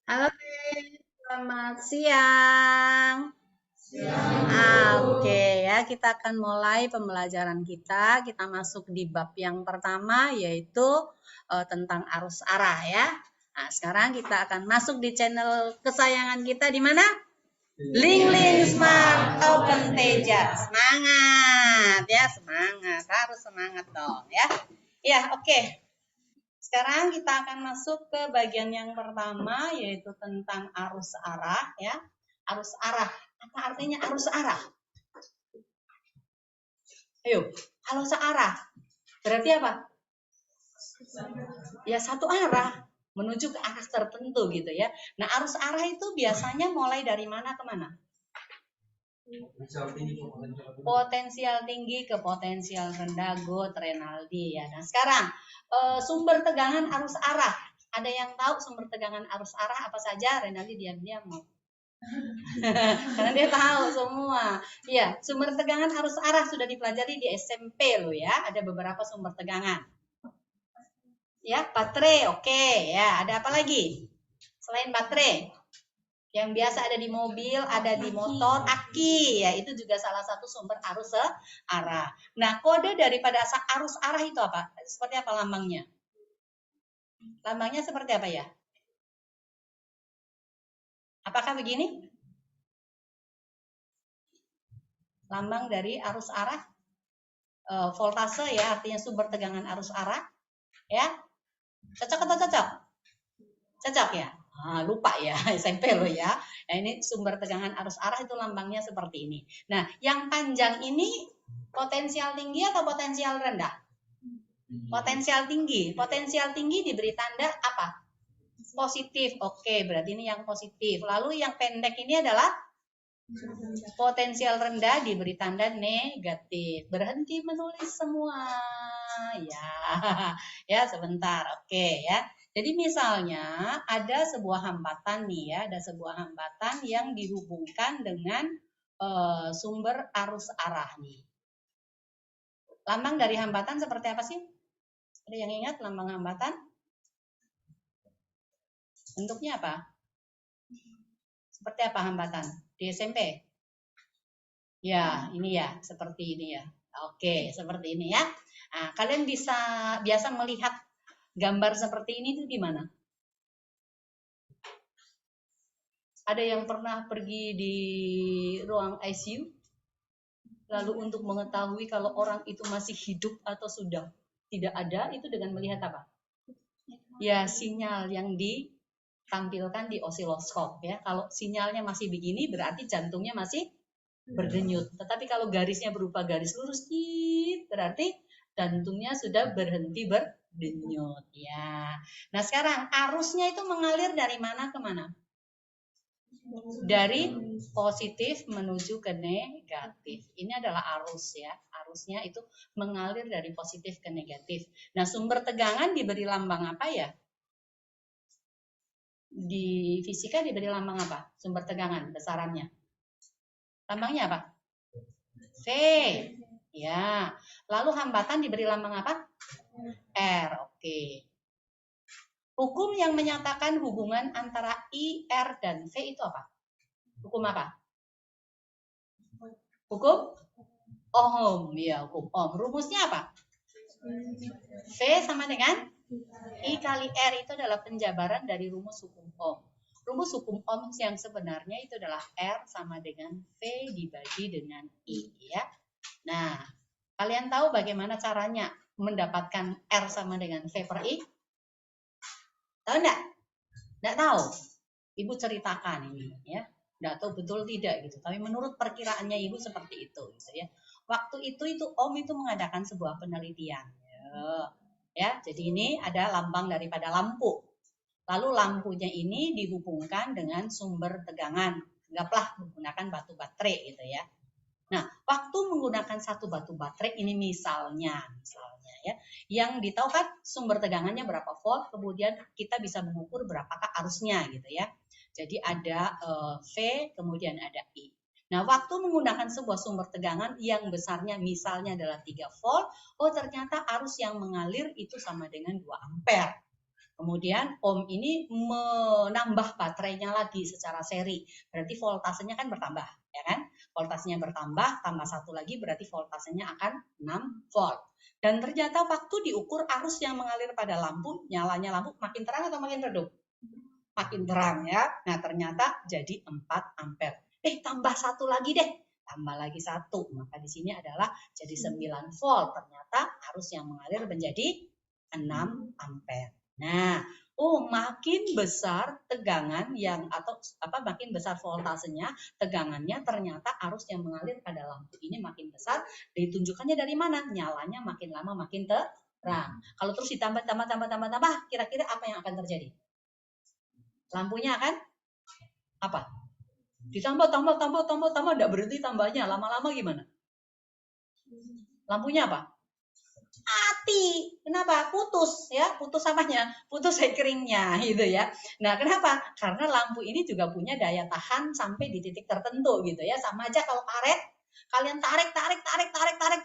Halo Teh, selamat siang. Oke ya, kita akan mulai pembelajaran kita. Kita masuk di bab yang pertama yaitu tentang arus arah ya. Nah, sekarang kita akan masuk di channel kesayangan kita di mana? Link Link Smart Open Teja. Semangat ya, semangat. Harus semangat dong ya. Ya, oke. Sekarang kita akan masuk ke bagian yang pertama yaitu tentang arus arah ya. Arus arah. Apa artinya arus arah? Ayo, arus arah. Berarti apa? Ya satu arah menuju ke arah tertentu gitu ya. Nah, arus arah itu biasanya mulai dari mana ke mana? Potensial tinggi ke potensial rendah, Got Renaldi ya. Nah, sekarang sumber tegangan arus arah. Ada yang tahu sumber tegangan arus arah apa saja? Renaldi diam-diam mau. Karena dia tahu semua. Iya, sumber tegangan arus arah sudah dipelajari di SMP loh ya. Ada beberapa sumber tegangan. Ya, baterai, oke. Ya, ada apa lagi? Selain baterai, yang biasa ada di mobil, ada di motor, aki. Ya, itu juga salah satu sumber arus arah. Nah, kode daripada arus arah itu apa? Seperti apa lambangnya? Lambangnya seperti apa ya? Apakah begini? Lambang dari arus arah, voltase ya, artinya sumber tegangan arus arah. Ya, cocok atau cocok? Cocok ya? Lupa ya, SMP lo ya. Nah, ini sumber tegangan arus arah itu lambangnya seperti ini. Nah, yang panjang ini potensial tinggi atau potensial rendah? Potensial tinggi. Potensial tinggi diberi tanda apa? Positif. Oke, berarti ini yang positif. Lalu yang pendek ini adalah potensial rendah diberi tanda negatif. Berhenti menulis semua. Ya, ya sebentar. Oke ya. Jadi misalnya ada sebuah hambatan nih ya, ada sebuah hambatan yang dihubungkan dengan sumber arus arah nih. Lambang dari hambatan seperti apa sih? Ada yang ingat lambang hambatan? Bentuknya apa? Seperti apa hambatan di SMP? Ya, ini ya, seperti ini ya. Oke, seperti ini ya. Nah, kalian bisa biasa melihat gambar seperti ini tuh di mana? Ada yang pernah pergi di ruang ICU? Lalu untuk mengetahui kalau orang itu masih hidup atau sudah tidak ada, itu dengan melihat apa? Ya, sinyal yang ditampilkan di osiloskop ya. Kalau sinyalnya masih begini berarti jantungnya masih berdenyut. Tetapi kalau garisnya berupa garis lurus, berarti jantungnya sudah berhenti berdenyut ya. Nah, sekarang arusnya itu mengalir dari mana ke mana? Dari positif menuju ke negatif. Ini adalah arus ya. Arusnya itu mengalir dari positif ke negatif. Nah, sumber tegangan diberi lambang apa ya? Di fisika diberi lambang apa? Sumber tegangan besarannya. Lambangnya apa? V. Ya. Lalu hambatan diberi lambang apa? R. Oke. Hukum yang menyatakan hubungan antara I, R, dan V itu apa? Hukum apa? Hukum Ohm. Ya, hukum Ohm. Rumusnya apa? V sama dengan I kali R itu adalah penjabaran dari rumus hukum Ohm. Rumus hukum Ohm yang sebenarnya itu adalah R sama dengan V dibagi dengan I ya. Nah, kalian tahu bagaimana caranya mendapatkan R sama dengan V per I? Tahu enggak? Enggak tahu. Ibu ceritakan ini ya. Enggak tahu betul tidak gitu. Tapi menurut perkiraannya ibu seperti itu gitu ya. Waktu itu Om itu mengadakan sebuah penelitian. Ya, jadi ini ada lambang daripada lampu. Lalu lampunya ini dihubungkan dengan sumber tegangan. Anggaplah menggunakan batu baterai gitu ya. Nah, waktu menggunakan satu batu baterai ini misalnya ya, yang ditahu kan sumber tegangannya berapa volt, kemudian kita bisa mengukur berapakah arusnya gitu ya. Jadi ada V, kemudian ada I. Nah, waktu menggunakan sebuah sumber tegangan yang besarnya misalnya adalah 3 volt, oh ternyata arus yang mengalir itu sama dengan 2 ampere. Kemudian ohm ini menambah baterainya lagi secara seri. Berarti voltasenya kan bertambah, ya kan? Voltasenya bertambah, tambah satu lagi berarti voltasenya akan 6 volt. Dan ternyata waktu diukur arus yang mengalir pada lampu, nyalanya lampu makin terang atau makin redup? Makin terang ya. Nah, ternyata jadi 4 ampere. Tambah satu lagi deh. Tambah lagi satu. Maka di sini adalah jadi 9 volt. Ternyata arus yang mengalir menjadi 6 ampere. Nah, makin besar tegangan makin besar voltasenya, tegangannya, ternyata arus yang mengalir pada lampu ini makin besar. Ditunjukkannya dari mana? Nyalanya makin lama makin terang. Kalau terus ditambah, kira-kira apa yang akan terjadi? Lampunya akan apa? Ditambah, enggak berhenti tambahnya. Lama-lama gimana? Lampunya apa? Mati. Kenapa? Putus ya, putus apanya? Putus sekeringnya gitu ya. Nah, kenapa? Karena lampu ini juga punya daya tahan sampai di titik tertentu gitu ya. Sama aja kalau karet, kalian tarik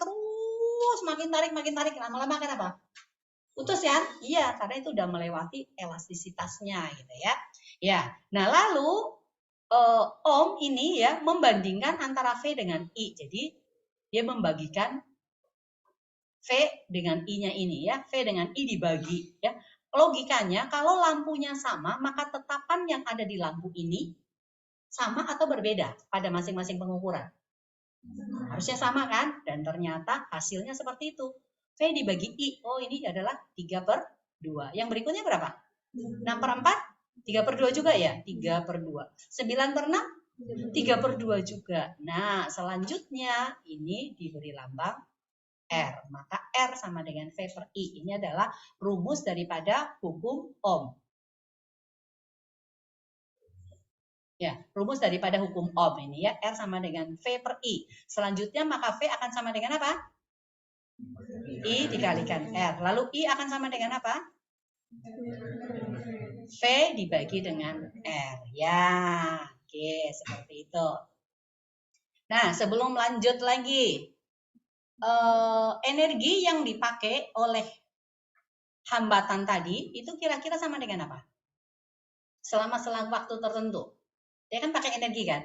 terus, makin tarik, lama-lama kenapa? Putus ya? Iya, karena itu udah melewati elastisitasnya gitu ya. Ya. Nah, lalu ohm ini ya membandingkan antara V dengan I. Jadi dia membagikan V dengan I-nya ini ya, V dengan I dibagi ya. Logikanya kalau lampunya sama, maka tetapan yang ada di lampu ini sama atau berbeda pada masing-masing pengukuran? Harusnya sama kan? Dan ternyata hasilnya seperti itu. V dibagi I, ini adalah 3/2. Yang berikutnya berapa? 6/4? 3/2 juga ya? 3/2. 9/6? 3/2 juga. Nah, selanjutnya ini diberi lambang R. Maka R sama dengan V per I. Ini adalah rumus daripada hukum Ohm. Ya, rumus daripada hukum Ohm ini ya. R sama dengan V per I. Selanjutnya maka V akan sama dengan apa? I dikalikan R. Lalu I akan sama dengan apa? V dibagi dengan R. Ya, oke, seperti itu. Nah, sebelum lanjut lagi, energi yang dipakai oleh hambatan tadi itu kira-kira sama dengan apa? Selama selang waktu tertentu. Dia kan pakai energi kan?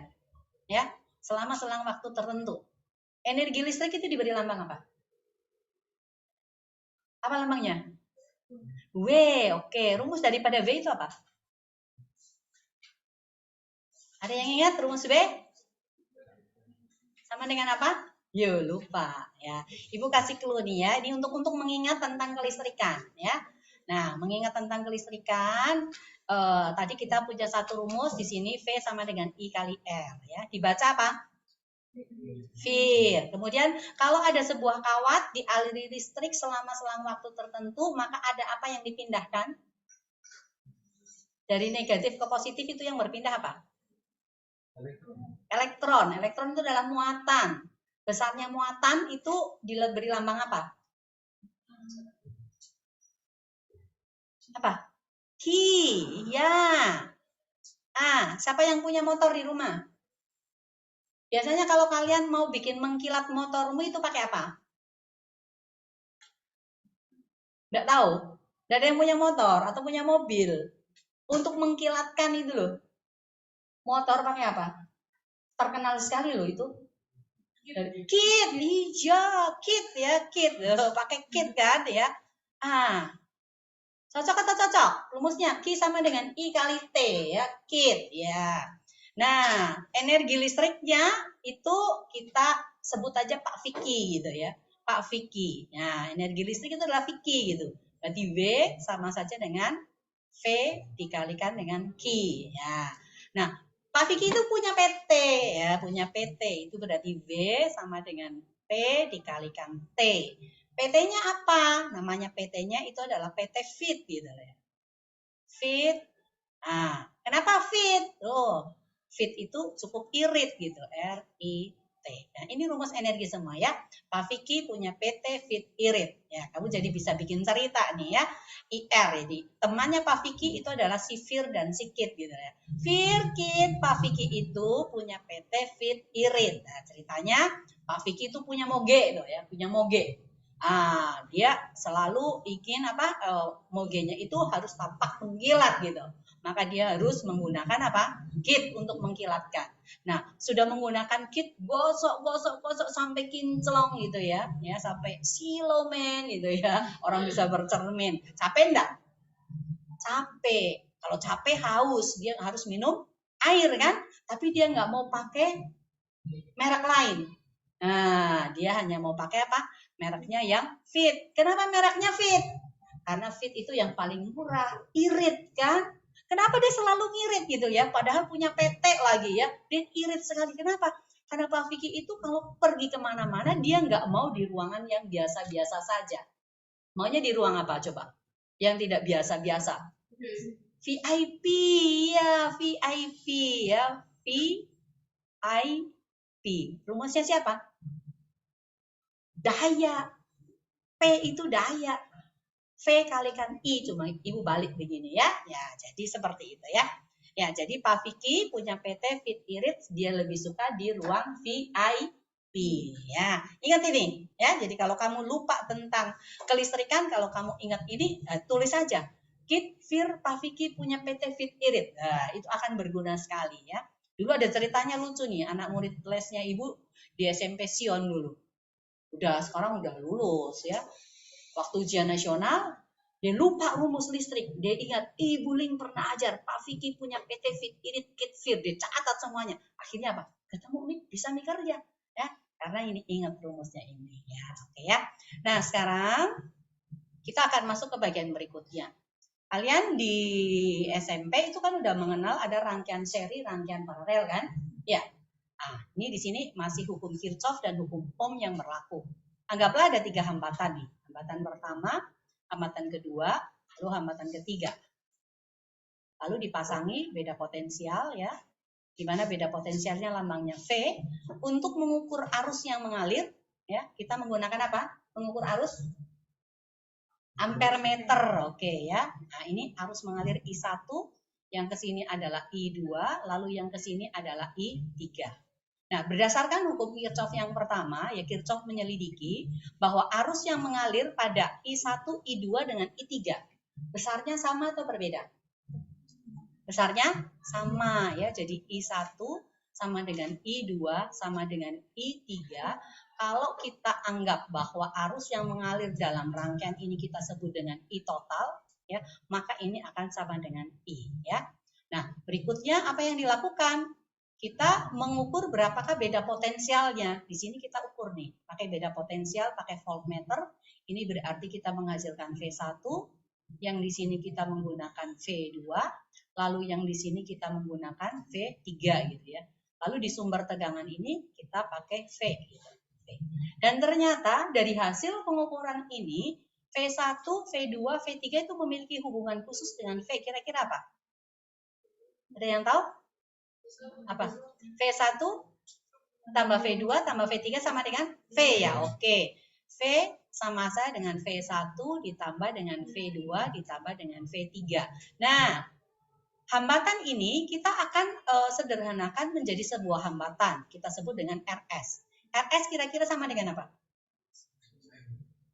Ya, selama selang waktu tertentu. Energi listrik itu diberi lambang apa? Apa lambangnya? W. Oke, rumus daripada W itu apa? Ada yang ingat rumus W? Sama dengan apa? Yo, lupa ya. Ibu kasih clue nih ya. Ini untuk mengingat tentang kelistrikan ya. Nah, mengingat tentang kelistrikan, tadi kita punya satu rumus di sini V sama dengan I kali R ya. Dibaca apa? Vir. Kemudian kalau ada sebuah kawat dialiri listrik selama selang waktu tertentu, maka ada apa yang dipindahkan? Dari negatif ke positif itu yang berpindah apa? Elektron. Elektron itu adalah muatan. Besarnya muatan itu diberi lambang apa? Apa? Ki. Ya. Siapa yang punya motor di rumah? Biasanya kalau kalian mau bikin mengkilat motormu itu pakai apa? Nggak tahu. Nggak ada yang punya motor atau punya mobil. Untuk mengkilatkan itu loh. Motor pakai apa? Terkenal sekali loh itu. Kit, iya, kit ya, kit. Pakai kit kan ya. Cocok atau cocok? Rumusnya Q sama dengan I kali T ya, kit ya. Nah, energi listriknya itu kita sebut aja Pak Vicky gitu ya. Pak Vicky. Nah, energi listrik itu adalah Vicky gitu. Berarti W sama saja dengan V dikalikan dengan Q ya. Nah, Pak Vicky itu punya PT ya, punya PT. Itu berarti W sama dengan P dikalikan T. PT-nya apa? Namanya PT-nya itu adalah PT Fit gitu ya. Fit. Kenapa Fit? Fit itu cukup irit gitu, R-I-T. Nah, ini rumus energi semua ya. Pak Vicky punya PT Fit irit. Ya, kamu jadi bisa bikin cerita nih ya. IR jadi temannya Pak Vicky itu adalah si Fir dan si Kit gitu ya. Fir, Kit, Pak Vicky itu punya PT Fit irit. Nah, ceritanya Pak Vicky itu punya moge loh ya, punya moge. Dia selalu ingin mogenya itu harus tampak mengkilat gitu. Maka dia harus menggunakan kit untuk mengkilatkan. Nah, sudah menggunakan kit gosok sampai kinclong gitu ya, sampai silomen gitu ya. Orang bisa bercermin. Capek enggak? Capek. Kalau capek haus, dia harus minum air kan? Tapi dia nggak mau pakai merek lain. Nah, dia hanya mau pakai mereknya yang Fit. Kenapa mereknya Fit? Karena Fit itu yang paling murah. Irit kan? Kenapa dia selalu ngirit gitu ya? Padahal punya PT lagi ya. Dia irit sekali. Kenapa? Karena Pak Vicky itu kalau pergi kemana-mana dia nggak mau di ruangan yang biasa-biasa saja. Maunya di ruang apa coba? Yang tidak biasa-biasa. VIP ya, VIP ya. VIP. Rumusnya siapa? Daya. P itu daya. V kalikan I, cuma ibu balik begini ya. Ya, jadi seperti itu ya. Ya, jadi Pak Vicky punya PT Fit Irit, dia lebih suka di ruang VIP. Ya, ingat ini ya. Jadi kalau kamu lupa tentang kelistrikan, kalau kamu ingat ini, tulis saja. Kit Fir Pak Vicky punya PT Fit Irit. Nah, itu akan berguna sekali ya. Dulu ada ceritanya lucu nih, anak murid lesnya ibu di SMP Sion dulu. Sekarang udah lulus ya. Waktu ujian nasional, dia lupa rumus listrik. Dia ingat, Ibu Ling pernah ajar, Pak Vicky punya PT Fit Irit Kit Fir. Dia catat semuanya. Akhirnya apa? Ketemu nih, bisa nih kerja. Ya, karena ini ingat rumusnya ini. Ya, oke ya. Nah, sekarang kita akan masuk ke bagian berikutnya. Kalian di SMP itu kan udah mengenal ada rangkaian seri, rangkaian paralel kan? Ya. Nah, ini di sini masih hukum Kirchhoff dan hukum Ohm yang berlaku. Anggaplah ada 3 hambatan nih. Hambatan pertama, hambatan kedua, lalu hambatan ketiga. Lalu dipasangi beda potensial ya. Di mana beda potensialnya lambangnya V. Untuk mengukur arus yang mengalir, ya, kita menggunakan apa? Mengukur arus ampermeter, oke ya. Nah, ini arus mengalir I1, yang ke sini adalah I2, lalu yang ke sini adalah I3. Nah, berdasarkan hukum Kirchhoff yang pertama, ya Kirchhoff menyelidiki bahwa arus yang mengalir pada I1, I2 dengan I3 besarnya sama atau berbeda? Besarnya sama ya. Jadi I1 sama dengan I2 sama dengan I3. Kalau kita anggap bahwa arus yang mengalir dalam rangkaian ini kita sebut dengan I total, ya, maka ini akan sama dengan I ya. Nah, berikutnya apa yang dilakukan? Kita mengukur berapakah beda potensialnya. Di sini kita ukur nih, pakai beda potensial, pakai voltmeter. Ini berarti kita menghasilkan V1, yang di sini kita menggunakan V2, lalu yang di sini kita menggunakan V3 gitu ya. Lalu di sumber tegangan ini kita pakai V gitu. Dan ternyata dari hasil pengukuran ini V1, V2, V3 itu memiliki hubungan khusus dengan V. Kira-kira apa? Ada yang tahu? Apa? V1 tambah V2 tambah V3 sama dengan V ya. Oke. V sama saya dengan V1 ditambah dengan V2 ditambah dengan V3. Nah, hambatan ini kita akan sederhanakan menjadi sebuah hambatan. Kita sebut dengan RS. RS kira-kira sama dengan apa?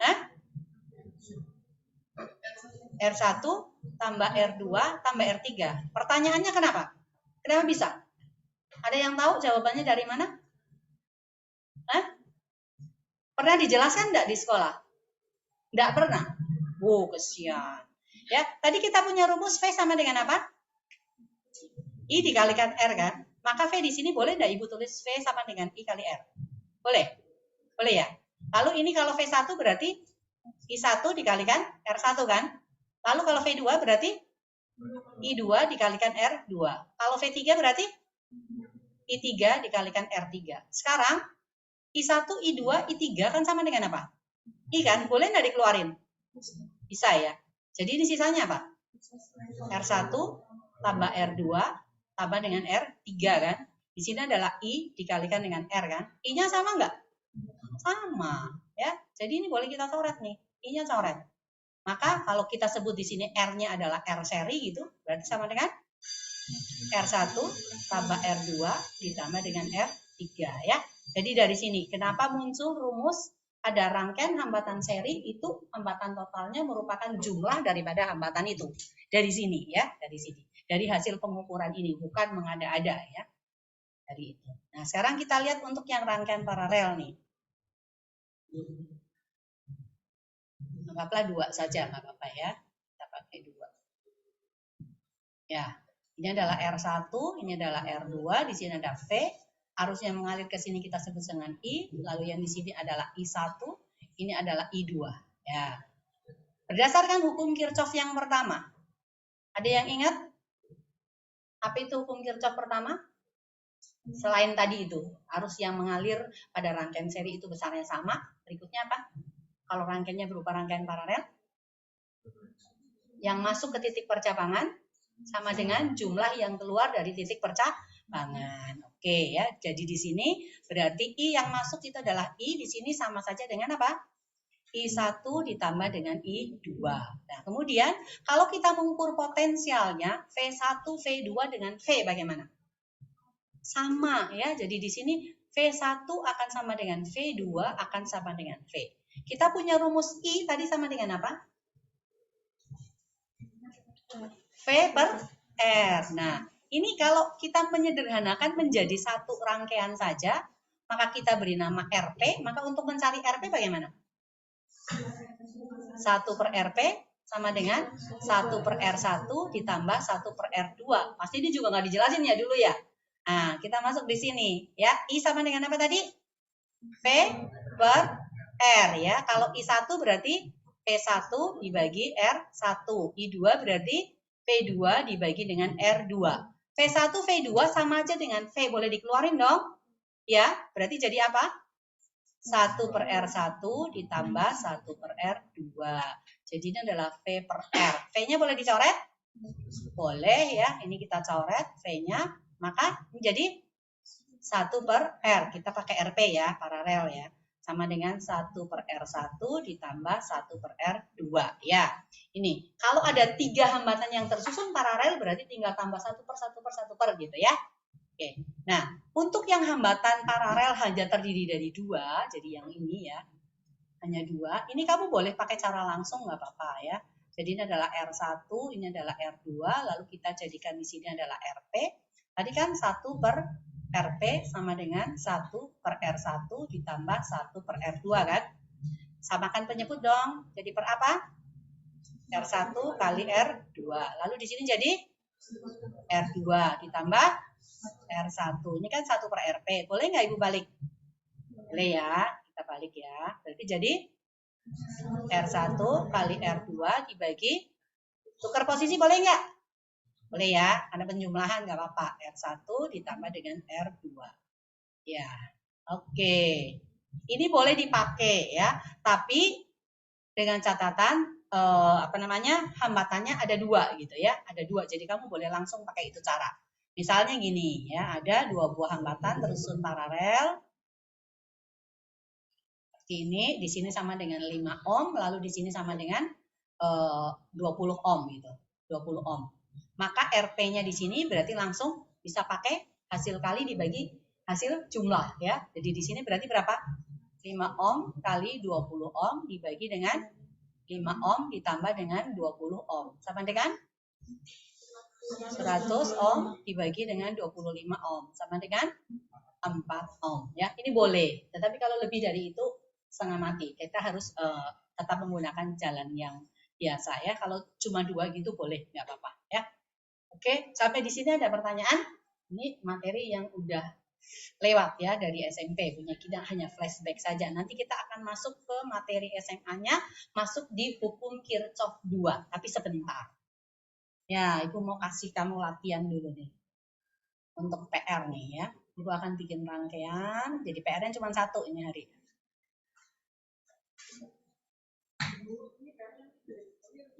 Hah? R1 tambah R2 tambah R3. Pertanyaannya kenapa? Kenapa bisa? Ada yang tahu jawabannya dari mana? Hah? Pernah dijelaskan enggak di sekolah? Enggak pernah. Kesian. Ya, tadi kita punya rumus V sama dengan apa? I dikalikan R kan? Maka V di sini boleh enggak Ibu tulis V sama dengan I kali R? Boleh? Boleh ya? Lalu ini kalau V1 berarti I1 dikalikan R1 kan? Lalu kalau V2 berarti I2 dikalikan R2. Kalau V3 berarti I3 dikalikan R3. Sekarang I1, I2, I3 kan sama dengan apa? I kan? Boleh nggak dikeluarin? Bisa ya. Jadi ini sisanya apa? R1 tambah R2 tambah dengan R3 kan? Di sini adalah I dikalikan dengan R kan? I-nya sama nggak? Sama. Ya. Jadi ini boleh kita coret nih. I-nya coret. Maka kalau kita sebut di sini R-nya adalah R seri gitu, berarti sama dengan R1 tambah R2 ditambah dengan R3 ya. Jadi dari sini kenapa muncul rumus ada rangkaian hambatan seri, itu hambatan totalnya merupakan jumlah daripada hambatan itu. Dari sini ya, dari sini. Dari hasil pengukuran ini, bukan mengada-ada ya. Dari itu. Nah, sekarang kita lihat untuk yang rangkaian paralel nih. Anggaplah 2 saja, nggak apa-apa ya. Kita pakai 2. Ya, ini adalah R1, ini adalah R2, di sini ada V. Arus yang mengalir ke sini kita sebut dengan I, lalu yang di sini adalah I1, ini adalah I2. Ya. Berdasarkan hukum Kirchhoff yang pertama, ada yang ingat? Apa itu hukum Kirchhoff pertama? Selain tadi itu, arus yang mengalir pada rangkaian seri itu besarnya sama. Berikutnya apa? Kalau rangkaiannya berupa rangkaian paralel, yang masuk ke titik percabangan sama dengan jumlah yang keluar dari titik percabangan. Oke ya, jadi di sini berarti I yang masuk itu adalah I, di sini sama saja dengan apa? I1 ditambah dengan I2. Nah, kemudian kalau kita mengukur potensialnya V1, V2 dengan V bagaimana? Sama ya, jadi di sini V1 akan sama dengan V2 akan sama dengan V. Kita punya rumus I tadi sama dengan apa? V per R. Nah, ini kalau kita menyederhanakan menjadi satu rangkaian saja, maka kita beri nama RP, maka untuk mencari RP bagaimana? 1 per RP sama dengan 1 per R1 ditambah 1 per R2. Pasti ini juga nggak dijelasin ya dulu ya. Nah, kita masuk di sini ya. I sama dengan apa tadi? V per R ya. Kalau I1 berarti P1 dibagi R1. I2 berarti P2 dibagi dengan R2. V1, V2 sama aja dengan V. Boleh dikeluarin dong? Ya, berarti jadi apa? 1 per R1 ditambah 1 per R2. Jadi ini adalah V per R. V-nya boleh dicoret? Boleh ya. Ini kita coret V-nya. Maka menjadi 1 per R. Kita pakai RP ya, paralel ya. Sama dengan 1 per R1 ditambah 1 per R2. Ya, ini. Kalau ada 3 hambatan yang tersusun paralel, berarti tinggal tambah 1 per 1 per 1 per gitu ya. Oke. Nah, untuk yang hambatan paralel hanya terdiri dari 2, jadi yang ini ya, hanya 2. Ini kamu boleh pakai cara langsung, nggak apa-apa ya. Jadi ini adalah R1, ini adalah R2, lalu kita jadikan di sini adalah RP. Tadi kan 1 per RP sama dengan 1 per R1 ditambah 1 per R2 kan. Samakan penyebut dong. Jadi per apa? R1 kali R2. Lalu di sini jadi R2 ditambah R1. Ini kan 1 per RP. Boleh nggak Ibu balik? Boleh ya. Kita balik ya. Berarti jadi R1 kali R2 dibagi. Tukar posisi boleh nggak? Boleh ya, ada penjumlahan nggak apa-apa. R1 ditambah dengan R2. Ya, oke. Ini boleh dipakai ya, tapi dengan catatan hambatannya ada 2 gitu ya, ada 2. Jadi kamu boleh langsung pakai itu cara. Misalnya gini ya, ada 2 buah hambatan tersusun paralel. Seperti ini, di sini sama dengan 5 ohm, lalu di sini sama dengan 20 ohm gitu, 20 ohm. Maka RP-nya di sini berarti langsung bisa pakai hasil kali dibagi hasil jumlah ya. Jadi di sini berarti berapa? 5 ohm kali 20 ohm dibagi dengan 5 ohm ditambah dengan 20 ohm. Sama dengan 100 ohm dibagi dengan 25 ohm. Sama dengan 4 ohm ya. Ini boleh. Tetapi kalau lebih dari itu setengah mati. Kita harus tetap menggunakan jalan yang biasa ya. Kalau cuma 2 gitu boleh, nggak apa-apa ya. Oke, sampai di sini ada pertanyaan? Ini materi yang udah lewat ya dari SMP, punya kita hanya flashback saja. Nanti kita akan masuk ke materi SMA-nya, masuk di hukum Kirchhoff 2, tapi sebentar. Ya, Ibu mau kasih kamu latihan dulu nih. Untuk PR nih ya. Ibu akan bikin rangkaian, jadi PR-nya cuma 1 ini hari.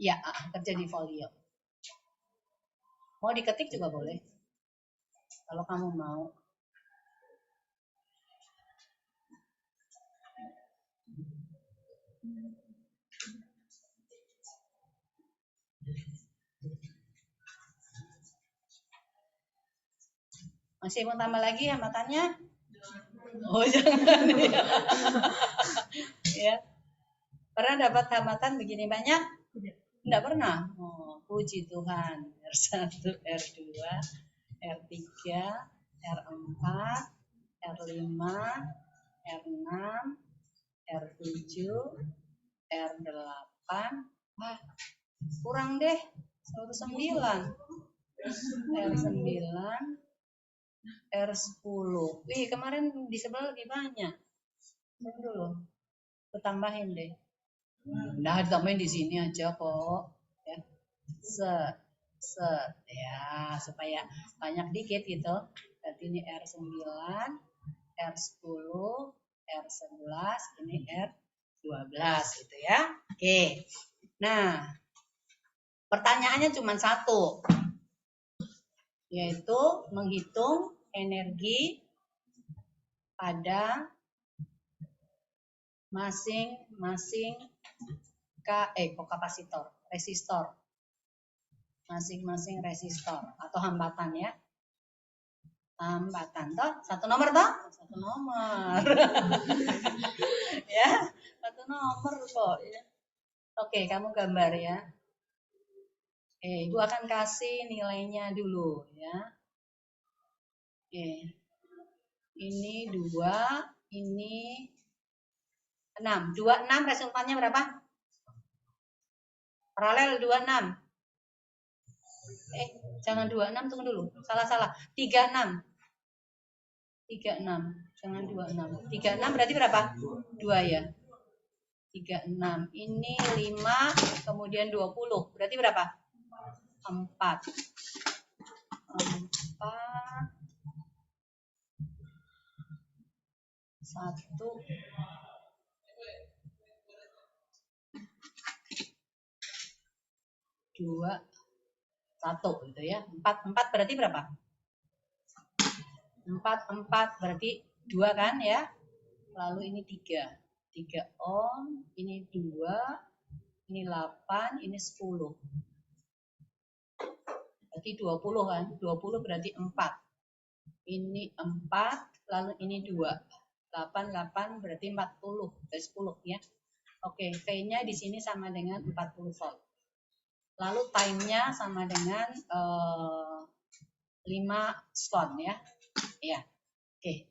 Ya, kerja di folio. Mau diketik juga boleh. Kalau kamu mau. Masih mau tambah lagi hambatannya? Oh, jangan. Ya. Pernah dapat hambatan begini banyak? Tidak pernah. Oh, puji Tuhan. R1, R2, R3, R4, R5, R6, R7, R8. Wah, kurang deh. 9. R9, R10. Wih, kemarin di sebelah lebih banyak. Tunggu dulu. Tambahin deh. Nah, tambahin di sini aja kok. Ya. Set. Ya, supaya banyak dikit gitu. Berarti ini R9, R10, R11, ini R12 gitu ya. Oke. Nah, pertanyaannya cuma satu. Yaitu menghitung energi pada masing-masing kapasitor, resistor. Masing-masing resistor atau hambatan ya. Hambatan toh, satu nomor. Ya, satu nomor kok ya. Oke, kamu gambar ya. Ibu akan kasih nilainya dulu ya. Oke. Ini 2, ini 6. 26 resultannya berapa? Paralel 26. Jangan 26, tunggu dulu. Salah. 36. Jangan 26. 36 berarti berapa? 2 ya. 36. Ini 5, kemudian 20. Berarti berapa? 4. 1. 2, 1 gitu ya. 4 berarti berapa? 4 berarti 2 kan ya. Lalu ini 3 ohm, ini 2, ini 8, ini 10. Berarti 20 kan? 20 berarti 4. Ini 4, lalu ini 2. 8 berarti 40, dari 10 ya. Oke, V-nya di sini sama dengan 40 volt. Lalu time-nya sama dengan 5 slot ya. Ya. Oke.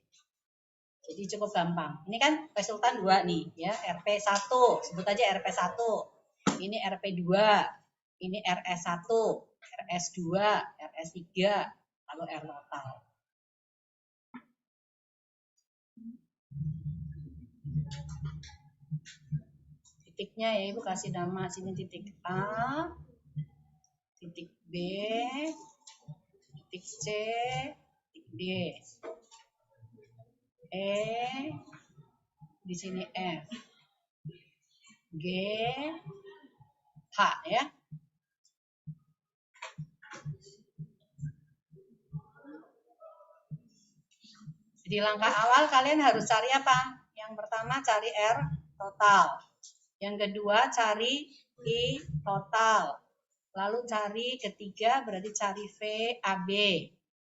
Jadi cukup gampang. Ini kan resultan 2 nih ya, RP1. Sebut aja RP1. Ini RP2. Ini RS1, RS2, RS3, lalu R total. Titiknya ya Ibu kasih nama sini titik A, titik B, titik C, titik D. Di sini F, G, H ya. Jadi langkah awal kalian harus cari apa? Yang pertama cari R total. Yang kedua cari I total. Lalu cari ketiga berarti cari VAB.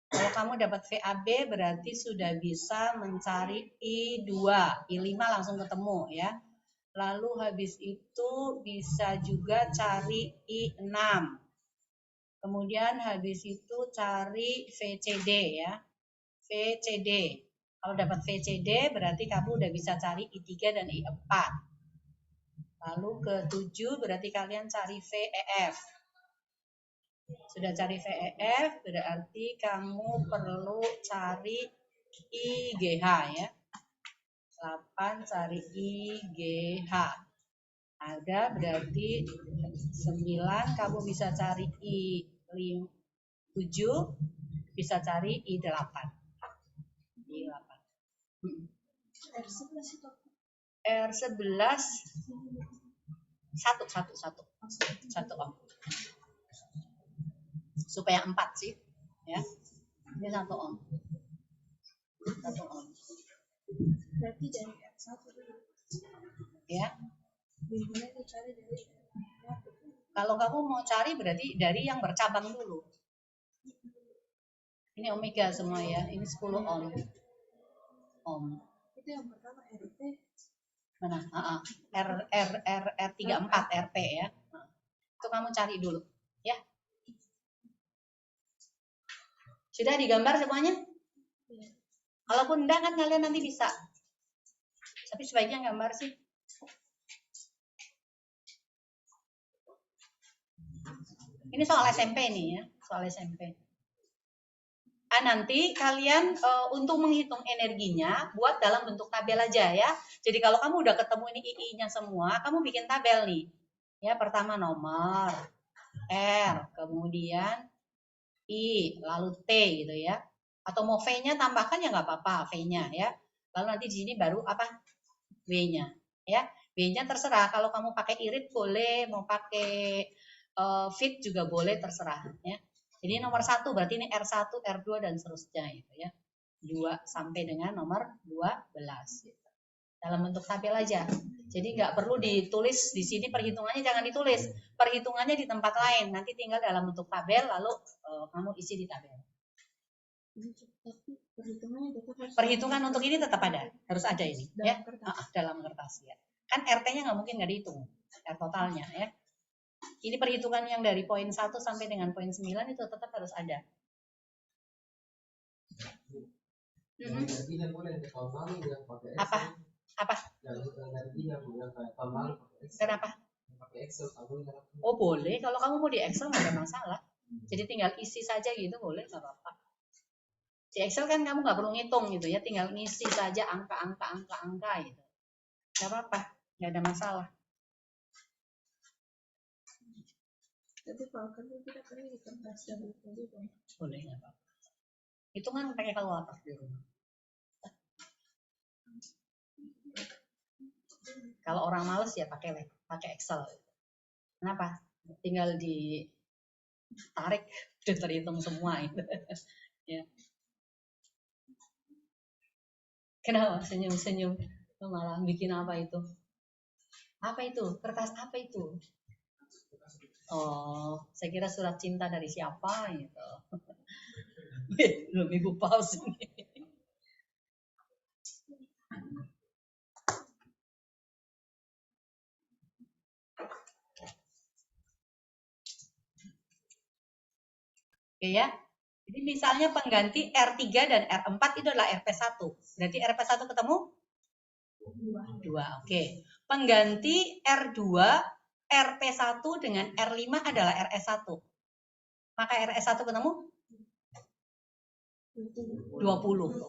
Kalau kamu dapat VAB berarti sudah bisa mencari I2, I5 langsung ketemu ya. Lalu habis itu bisa juga cari I6. Kemudian habis itu cari VCD ya. VCD. Kalau dapat VCD berarti kamu udah bisa cari I3 dan I4. Lalu ke-7 berarti kalian cari VEF. Sudah cari VEF berarti kamu perlu cari IGH ya. 8 cari IGH. Ada berarti 9 kamu bisa cari I7, bisa cari I8. I8. R11 1 ohm. Supaya 4 sih ya. Ini 1 ohm. 1 ohm. Berarti dari R1 ya. Dimulai cari dari Kalau kamu mau cari berarti dari yang bercabang dulu. Ini omega semua ya. Ini 10 ohm. Itu yang pertama RT. Mana? R34 RP ya. Itu kamu cari dulu ya. Sudah digambar semuanya? Kalaupun enggak kan kalian nanti bisa. Tapi sebaiknya gambar sih. Ini soal SMP nih ya, soal SMP. Nanti kalian untuk menghitung energinya buat dalam bentuk tabel aja ya. Jadi kalau kamu udah ketemu ini II-nya semua, kamu bikin tabel nih. Ya, pertama nomor R, kemudian I, lalu T gitu ya. Atau mau V-nya tambahkan ya nggak apa-apa, V-nya ya. Lalu nanti di sini baru apa? W-nya ya. W-nya terserah, kalau kamu pakai irit boleh, mau pakai fit juga boleh, terserah ya. Jadi nomor 1 berarti ini R1, R2 dan seterusnya gitu ya. 2 sampai dengan nomor 12 gitu. Dalam bentuk tabel aja. Jadi nggak perlu ditulis di sini, perhitungannya jangan ditulis. Perhitungannya di tempat lain. Nanti tinggal dalam bentuk tabel lalu kamu isi di tabel. Perhitungan untuk ini tetap ada, harus ada ini ya. Dalam kertas ya. Kan RT-nya nggak mungkin nggak dihitung, R totalnya ya. Ini perhitungan yang dari poin 1 sampai dengan poin 9 itu tetap harus ada. Apa? Apa? Kenapa? Oh boleh, kalau kamu mau di Excel nggak ada masalah. Jadi tinggal isi saja gitu boleh, nggak apa-apa. Di Excel kan kamu nggak perlu ngitung gitu ya, tinggal ngisi saja angka gitu. Nggak apa-apa, nggak ada masalah. Tapi kalau kerja kita perlu di kertas dan buku. Boleh nggak apa-apa. Itu kan pakai kalkulator di rumah. Kalau orang males ya pakai Excel. Kenapa? Tinggal ditarik, udah terhitung semua itu. Ya. Kenapa senyum-senyum? Malah bikin apa itu? Apa itu? Kertas apa itu? Oh, saya kira surat cinta dari siapa gitu. Belum ibu paus ini. Oke ya. Jadi misalnya pengganti R3 dan R4 itu adalah RP1. Berarti RP1 ketemu? 2. Oke. Pengganti R2, RP1 dengan R5 adalah RS1. Maka RS1 ketemu? 20.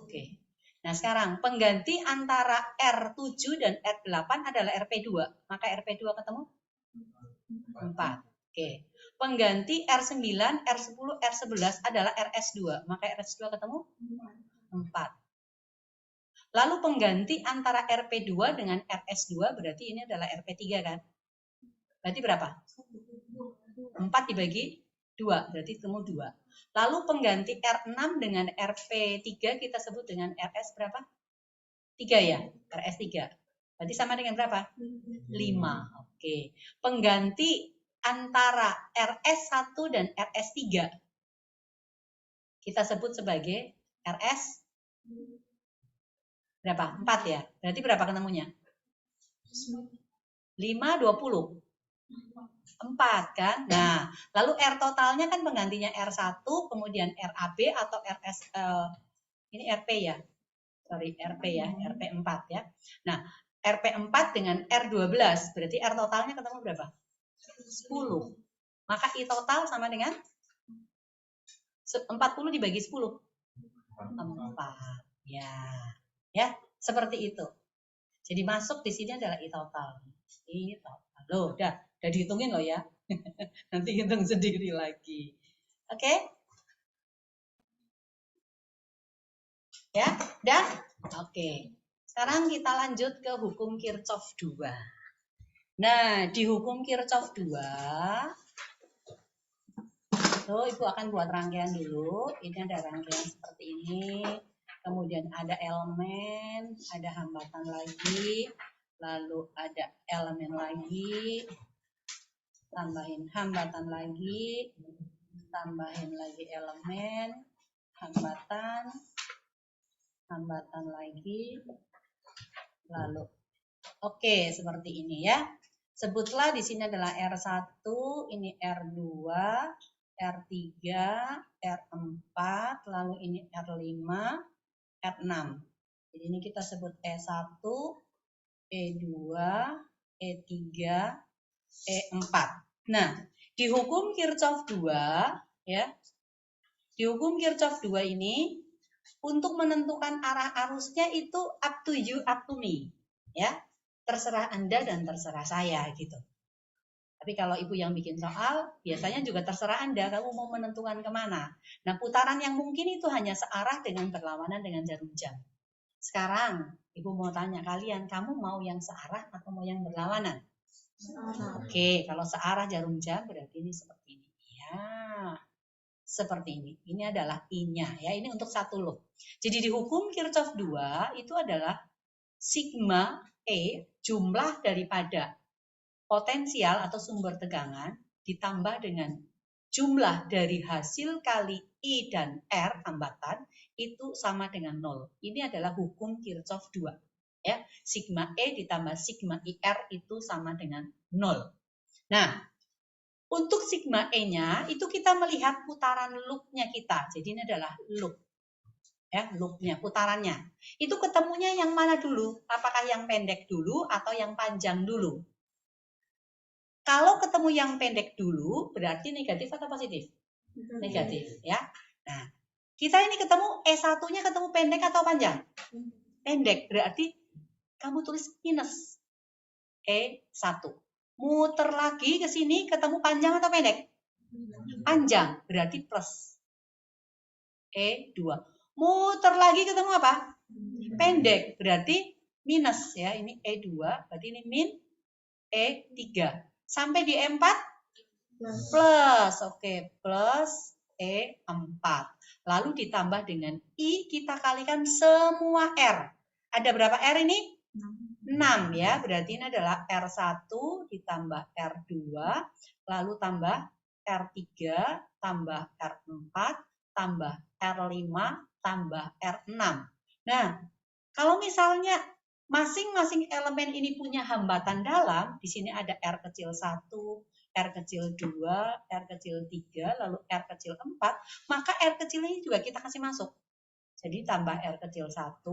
Oke. Nah sekarang pengganti antara R7 dan R8 adalah RP2. Maka RP2 ketemu? 4. Oke. Pengganti R9, R10, R11 adalah RS2. Maka RS2 ketemu? 4. Lalu pengganti antara RP2 dengan RS2 berarti ini adalah RP3 kan? Berarti berapa? 4 dibagi 2, berarti ketemu 2. Lalu pengganti R6 dengan RP3 kita sebut dengan RS berapa? 3 ya? RS3. Berarti sama dengan berapa? 5. Oke. Pengganti antara RS1 dan RS3 kita sebut sebagai RS berapa? 4 ya? Berarti berapa ketemunya? 5, 20. 4 kan? Nah, lalu R totalnya kan penggantinya R1, kemudian RAB atau RS, ini RP ya? Sorry, RP ya, RP4 ya. Nah, RP4 dengan R12, berarti R totalnya ketemu berapa? 10. Maka I total sama dengan 40 dibagi 10. 4. Ya, seperti itu. Jadi masuk di sini adalah I total. I total. Loh, udah dihitungin loh ya. Nanti hitung sendiri lagi. Oke? Ya, udah? Oke. Sekarang kita lanjut ke hukum Kirchhoff 2. Nah, di hukum Kirchhoff 2 Ibu akan buat rangkaian dulu. Ini ada rangkaian seperti ini. Kemudian ada elemen, ada hambatan lagi, lalu ada elemen lagi, tambahin hambatan lagi, tambahin lagi elemen, hambatan lagi, lalu Oke, seperti ini ya. Sebutlah di sini adalah R1, ini R2, R3, R4, lalu ini R5, R6. Jadi ini kita sebut E1, E2, E3, E4. Nah, di hukum Kirchhoff 2 ya. Di hukum Kirchhoff 2 ini untuk menentukan arah arusnya itu up to you, up to me, ya. Terserah Anda dan terserah saya gitu. Tapi kalau ibu yang bikin soal, biasanya juga terserah Anda, kamu mau menentukan kemana. Nah, putaran yang mungkin itu hanya searah dengan berlawanan dengan jarum jam. Sekarang, ibu mau tanya kalian, kamu mau yang searah atau mau yang berlawanan? Oke, kalau searah jarum jam berarti ini seperti ini. Ya, seperti ini. Ini adalah I-nya ya. Ini untuk satu loop. Jadi di hukum Kirchhoff 2 itu adalah sigma E jumlah daripada potensial atau sumber tegangan ditambah dengan jumlah dari hasil kali I dan R hambatan itu sama dengan 0. Ini adalah hukum Kirchhoff 2. Ya, sigma E ditambah sigma IR itu sama dengan 0. Nah, untuk sigma E-nya itu kita melihat putaran loop-nya kita. Jadi ini adalah loop. Ya, loop-nya, putarannya. Itu ketemunya yang mana dulu? Apakah yang pendek dulu atau yang panjang dulu? Kalau ketemu yang pendek dulu, berarti negatif atau positif? Negatif, ya. Nah, kita ini ketemu E1-nya ketemu pendek atau panjang? Pendek, berarti kamu tulis minus E1. Muter lagi ke sini ketemu panjang atau pendek? Panjang, berarti plus E2. Muter lagi ketemu apa? Pendek, berarti minus ya. Ini E2, berarti ini min E3. Sampai di E4 plus. Oke, plus E4. Lalu ditambah dengan I, kita kalikan semua R. Ada berapa R ini? 6 ya. Berarti ini adalah R1 ditambah R2, lalu tambah R3, tambah R4, tambah R5, tambah R6. Nah, kalau misalnya masing-masing elemen ini punya hambatan dalam, di sini ada R kecil 1, R kecil 2, R kecil 3, lalu R kecil 4, maka R kecil ini juga kita kasih masuk. Jadi tambah R kecil 1,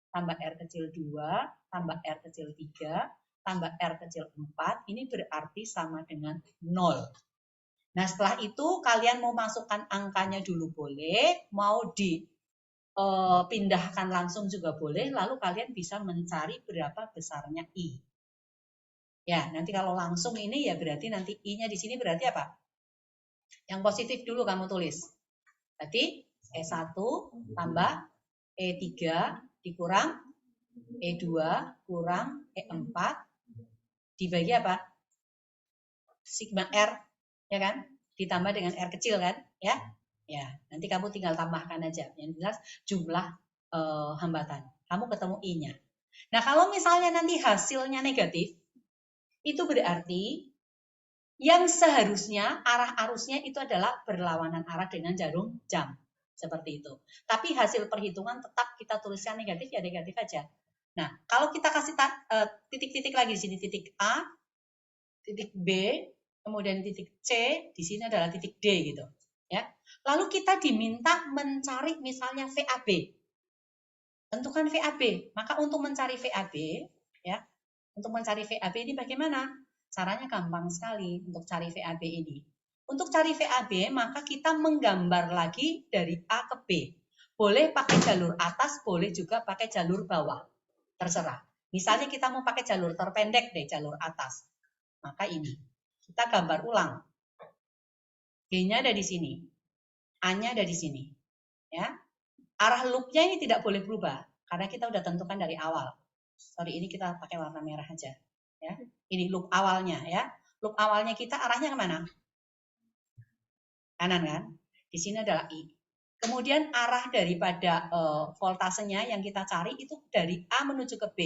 tambah R kecil 2, tambah R kecil 3, tambah R kecil 4, ini berarti sama dengan 0. Nah, setelah itu kalian mau masukkan angkanya dulu boleh, mau dipindahkan langsung juga boleh, lalu kalian bisa mencari berapa besarnya I. Ya, nanti kalau langsung ini ya berarti nanti I-nya di sini berarti apa? Yang positif dulu kamu tulis. Berarti E1 tambah E3 dikurang E2 kurang E4 dibagi apa? Sigma R, ya kan? Ditambah dengan R kecil kan? Ya, ya. Nanti kamu tinggal tambahkan aja. Yang jelas jumlah hambatan. Kamu ketemu I-nya. Nah, kalau misalnya nanti hasilnya negatif, itu berarti yang seharusnya arah arusnya itu adalah berlawanan arah dengan jarum jam. Seperti itu. Tapi hasil perhitungan tetap kita tuliskan negatif, ya negatif aja. Nah, kalau kita kasih titik-titik lagi di sini, titik A, titik B, kemudian titik C, di sini adalah titik D gitu, ya. Lalu kita diminta mencari misalnya VAB. Tentukan VAB. Maka untuk mencari VAB, ya, untuk mencari VAB ini bagaimana? Caranya gampang sekali untuk cari VAB ini. Untuk cari VAB, maka kita menggambar lagi dari A ke B. Boleh pakai jalur atas, boleh juga pakai jalur bawah. Terserah. Misalnya kita mau pakai jalur terpendek deh, jalur atas. Maka ini. Kita gambar ulang. B-nya ada di sini. A-nya ada di sini. Ya. Arah loop-nya ini tidak boleh berubah. Karena kita udah tentukan dari awal. Sorry, ini kita pakai warna merah aja. Ya. Ini loop awalnya. Ya. Loop awalnya kita arahnya kemana? Kanan kan? Di sini adalah I. Kemudian arah daripada voltasenya yang kita cari itu dari A menuju ke B.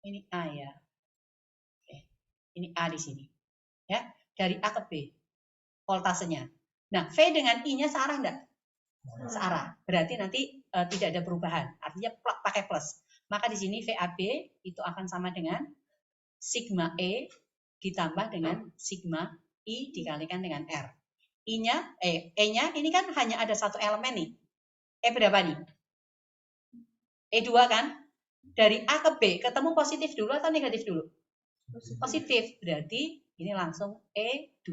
Ini A ya. Oke. Ini A di sini. Ya, dari A ke B voltasenya. Nah, V dengan I-nya searah enggak? Searah. Berarti nanti tidak ada perubahan. Artinya pakai plus. Maka di sini VAB itu akan sama dengan sigma E ditambah dengan sigma I dikalikan dengan R. E-nya ini kan hanya ada satu elemen nih. E berapa nih? E2 kan? Dari A ke B ketemu positif dulu atau negatif dulu? Positif. Berarti ini langsung E2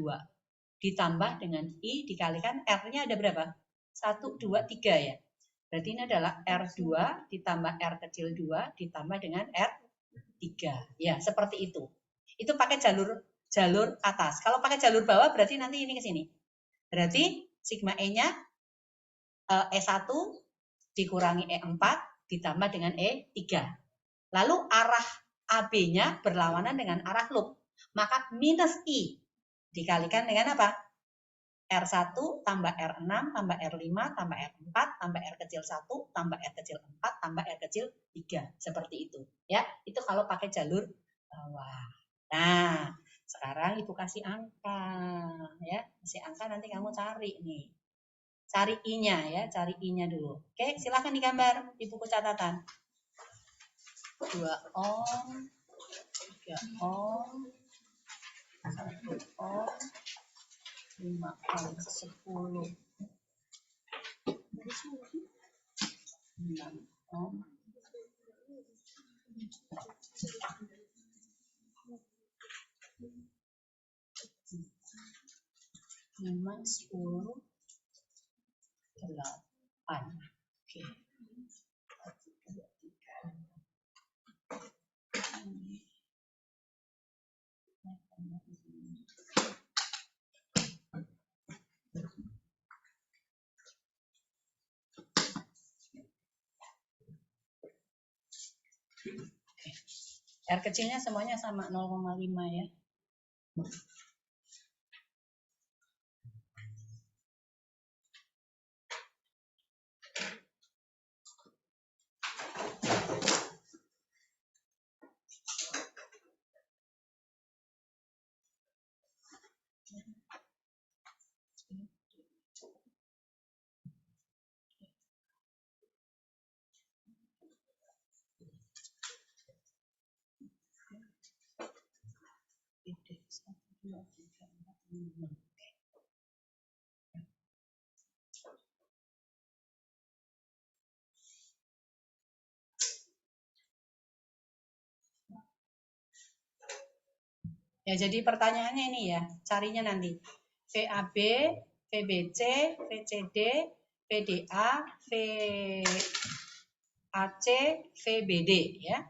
ditambah dengan I dikalikan R-nya ada berapa? 1, 2, 3 ya. Berarti ini adalah R2 ditambah R kecil 2 ditambah dengan R3. Ya, seperti itu. Itu pakai jalur atas. Kalau pakai jalur bawah berarti nanti ini ke sini. Berarti sigma E-nya E1 dikurangi E4 ditambah dengan E3. Lalu arah AB-nya berlawanan dengan arah loop. Maka minus I dikalikan dengan apa? R1 tambah R6 tambah R5 tambah R4 tambah R kecil 1 tambah R kecil 4 tambah R kecil 3. Seperti itu. Ya, itu kalau pakai jalur bawah. Nah, sekarang Ibu kasih angka. Ya, kasih angka nanti kamu cari nih. Cari I-nya ya, cari I-nya dulu. Oke, silahkan digambar di buku catatan. 2 ohm, 3 ohm, 1 ohm, 5 kali 10. 6 ohm. 5, 10, 8. Oke. R kecilnya semuanya sama 0,5 ya. Ya, jadi pertanyaannya ini ya, carinya nanti. VAB, VBC, VCD, VDA, VAC, VBD ya.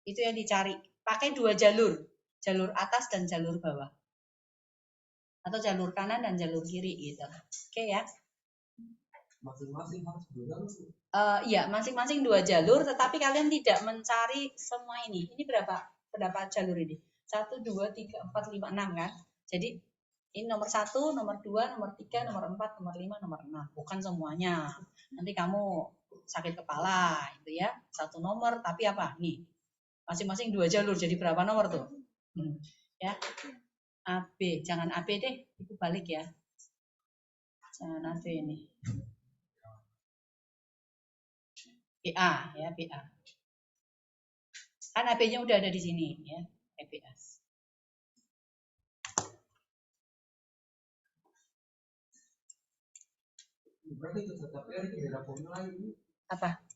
Itu yang dicari. Pakai 2 jalur. Jalur atas dan jalur bawah. Atau jalur kanan dan jalur kiri gitu. Oke ya. Masing-masing harus 2 jalur. Iya, masing-masing 2 jalur, tetapi kalian tidak mencari semua ini. Ini berapa jalur ini? 1, 2, 3, 4, 5, 6 kan? Jadi ini nomor 1, nomor 2, nomor 3, nomor 4, nomor 5, nomor 6. Bukan semuanya. Nanti kamu sakit kepala gitu ya. 1 nomor tapi apa? Nih. Masing-masing 2 jalur. Jadi berapa nomor tuh? Ya. AB, jangan AB deh. Itu balik ya. Jangan AB ini. BA ya, BA. Kan AB-nya udah ada di sini ya, BA. Berarti itu setiap R itu beda formula ini. Apa?